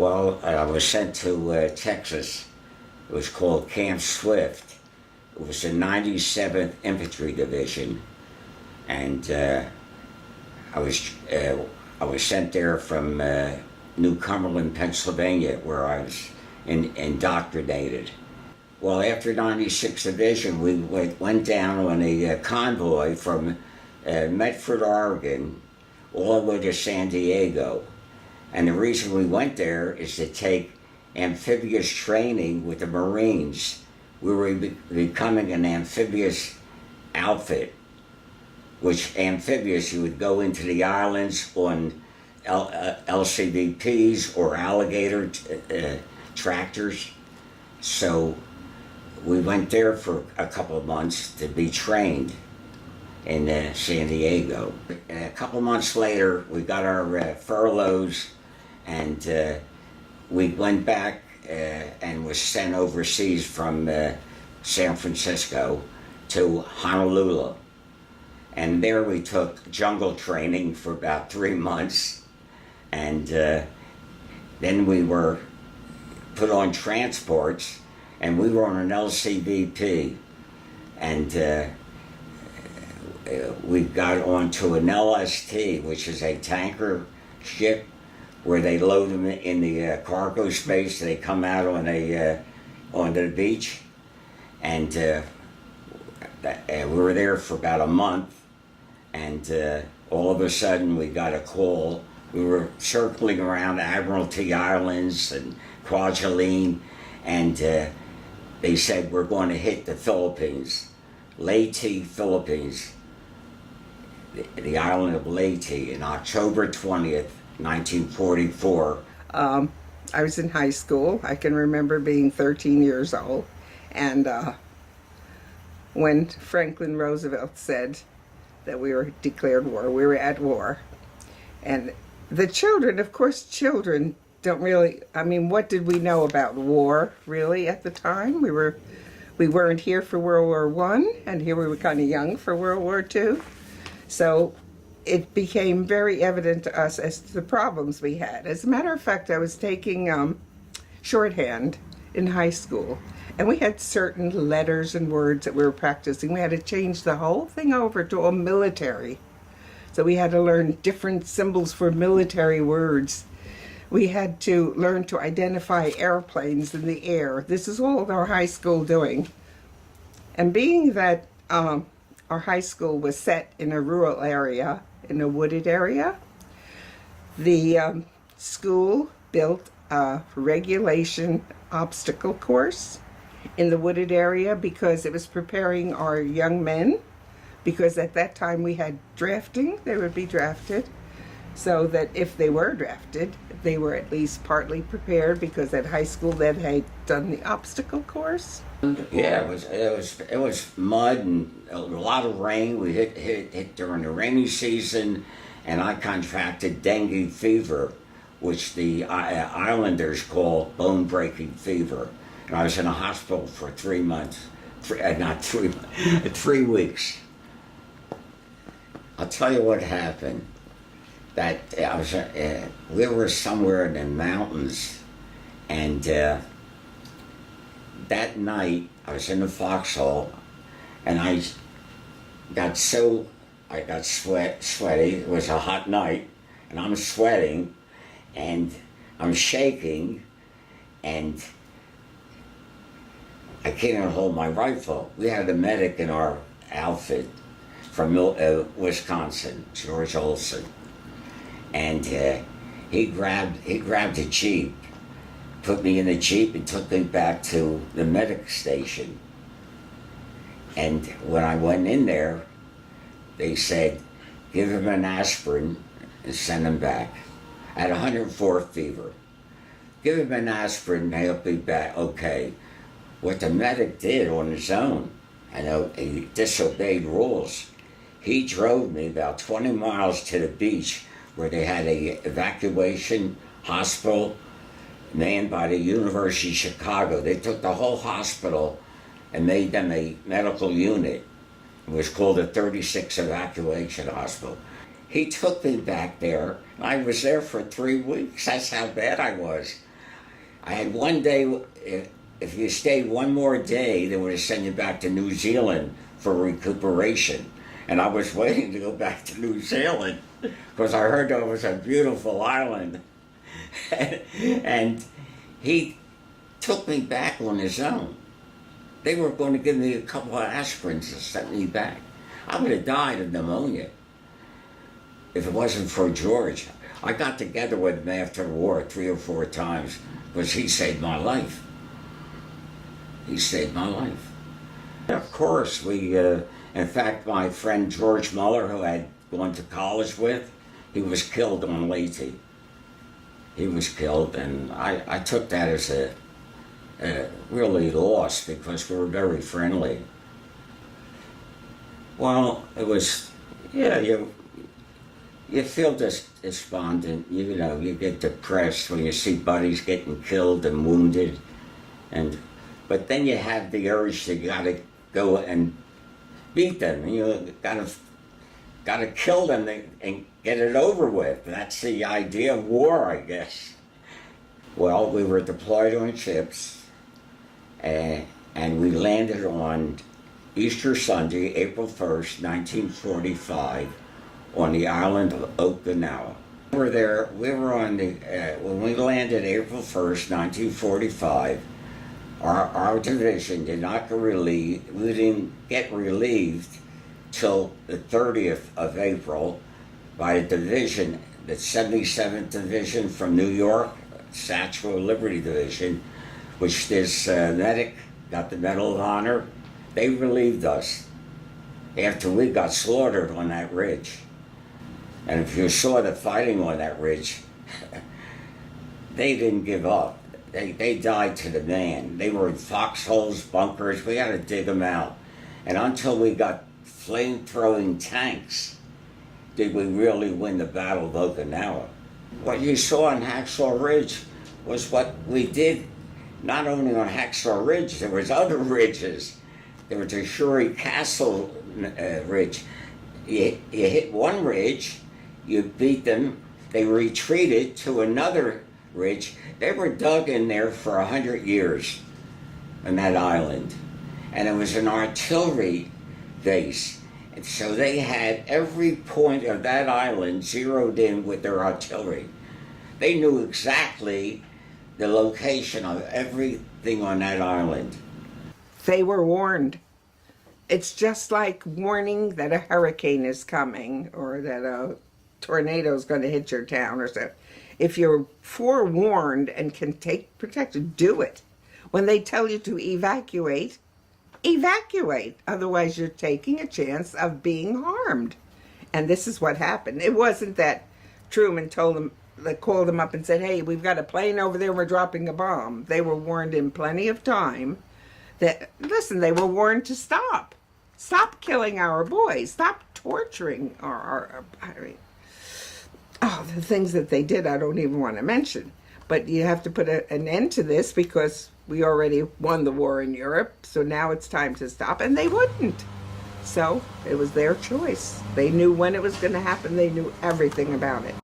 Well, I was sent to Texas. It was called Camp Swift. It was the 97th Infantry Division, and I was sent there from New Cumberland, Pennsylvania, where I was indoctrinated. Well, after 96th Division, we went down on a convoy from Medford, Oregon, all the way to San Diego. And the reason we went there is to take amphibious training with the Marines. We were becoming an amphibious outfit, which amphibious, you would go into the islands on LCVPs or alligator tractors. So we went there for a couple of months to be trained in San Diego. A couple of months later, we got our furloughs, and we went back and was sent overseas from San Francisco to Honolulu. And there we took jungle training for about 3 months, and then we were put on transports, and we were on an LCVP, and we got onto an LST, which is a tanker ship, where they load them in the cargo space. They come out on onto the beach, and we were there for about a month, and all of a sudden we got a call. We were circling around Admiralty Islands and Kwajalein, and they said, we're going to hit the Philippines, Leyte, Philippines, the island of Leyte, in October 20th, 1944. I was in high school. I can remember being 13 years old, and when Franklin Roosevelt said that we were declared war, we were at war. And the children, of course, children don't really, I mean, what did we know about war, really, at the time? We weren't here for World War I, and here we were kind of young for World War II. So it became very evident to us as to the problems we had. As a matter of fact, I was taking shorthand in high school, and we had certain letters and words that we were practicing. We had to change the whole thing over to a military. So we had to learn different symbols for military words. We had to learn to identify airplanes in the air. This is all our high school doing. And being that our high school was set in a rural area, in a wooded area, the school built a regulation obstacle course in the wooded area because it was preparing our young men, because at that time we had drafting. They would be drafted, so that if they were drafted, they were at least partly prepared, because at high school they had done the obstacle course. Yeah, it was mud and a lot of rain. We hit during the rainy season, and I contracted dengue fever, which the islanders call bone-breaking fever. And I was in a hospital for 3 months, 3 weeks. I'll tell you what happened. That I was, we were somewhere in the mountains, and that night I was in the foxhole, and I got sweaty. It was a hot night, and I'm sweating, and I'm shaking, and I can't even hold my rifle. We had a medic in our outfit from Wisconsin, George Olson, and he grabbed a Jeep, put me in a Jeep, and took me back to the medic station. And when I went in there, they said, give him an aspirin and send him back. I had 104 fever. Give him an aspirin, he'll be back. Okay. What the medic did on his own, I know he disobeyed rules. He drove me about 20 miles to the beach, where they had a evacuation hospital manned by the University of Chicago. They took the whole hospital and made them a medical unit. It was called the 36 Evacuation Hospital. He took me back there. I was there for 3 weeks. That's how bad I was. I had one day, if you stayed one more day, they would have sent you back to New Zealand for recuperation. And I was waiting to go back to New Zealand because I heard that it was a beautiful island. And he took me back on his own. They were going to give me a couple of aspirins and sent me back. I would have died of pneumonia if it wasn't for George. I got together with him after the war 3 or 4 times because he saved my life. He saved my life. Of course, in fact, my friend George Muller, who I had gone to college with, he was killed on Leyte. He was killed, and I took that as a really loss because we were very friendly. Well, it was, yeah, you feel despondent, you know, you get depressed when you see buddies getting killed and wounded, but then you have the urge to gotta go and beat them. You gotta kill them and get it over with. That's the idea of war, I guess. Well, we were deployed on ships, and we landed on Easter Sunday, April 1st, 1945, on the island of Okinawa. We were on when we landed April 1st, 1945, our division did not get relieved. We didn't get relieved till the 30th of April by the division, the 77th Division from New York, Satchel Liberty Division, which this medic got the Medal of Honor. They relieved us after we got slaughtered on that ridge. And if you saw the fighting on that ridge, they didn't give up. They died to the man. They were in foxholes, bunkers. We had to dig them out. And until we got flame-throwing tanks, did we really win the Battle of Okinawa. What you saw on Hacksaw Ridge was what we did not only on Hacksaw Ridge, there was other ridges. There was the Shuri Castle Ridge. You hit one ridge, you beat them, they retreated to another ridge. They were dug in there for 100 years on that island. And it was an artillery base. And so they had every point of that island zeroed in with their artillery. They knew exactly the location of everything on that island. They were warned. It's just like warning that a hurricane is coming or that a tornado is going to hit your town or so. If you're forewarned and can take protection, do it. When they tell you to evacuate, evacuate. Otherwise, you're taking a chance of being harmed. And this is what happened. It wasn't that Truman told them, called them up and said, hey, we've got a plane over there, we're dropping a bomb. They were warned in plenty of time that, listen, they were warned to stop. Stop killing our boys. Stop torturing the things that they did, I don't even want to mention. But you have to put an end to this because we already won the war in Europe, so now it's time to stop, and they wouldn't. So it was their choice. They knew when it was going to happen. They knew everything about it.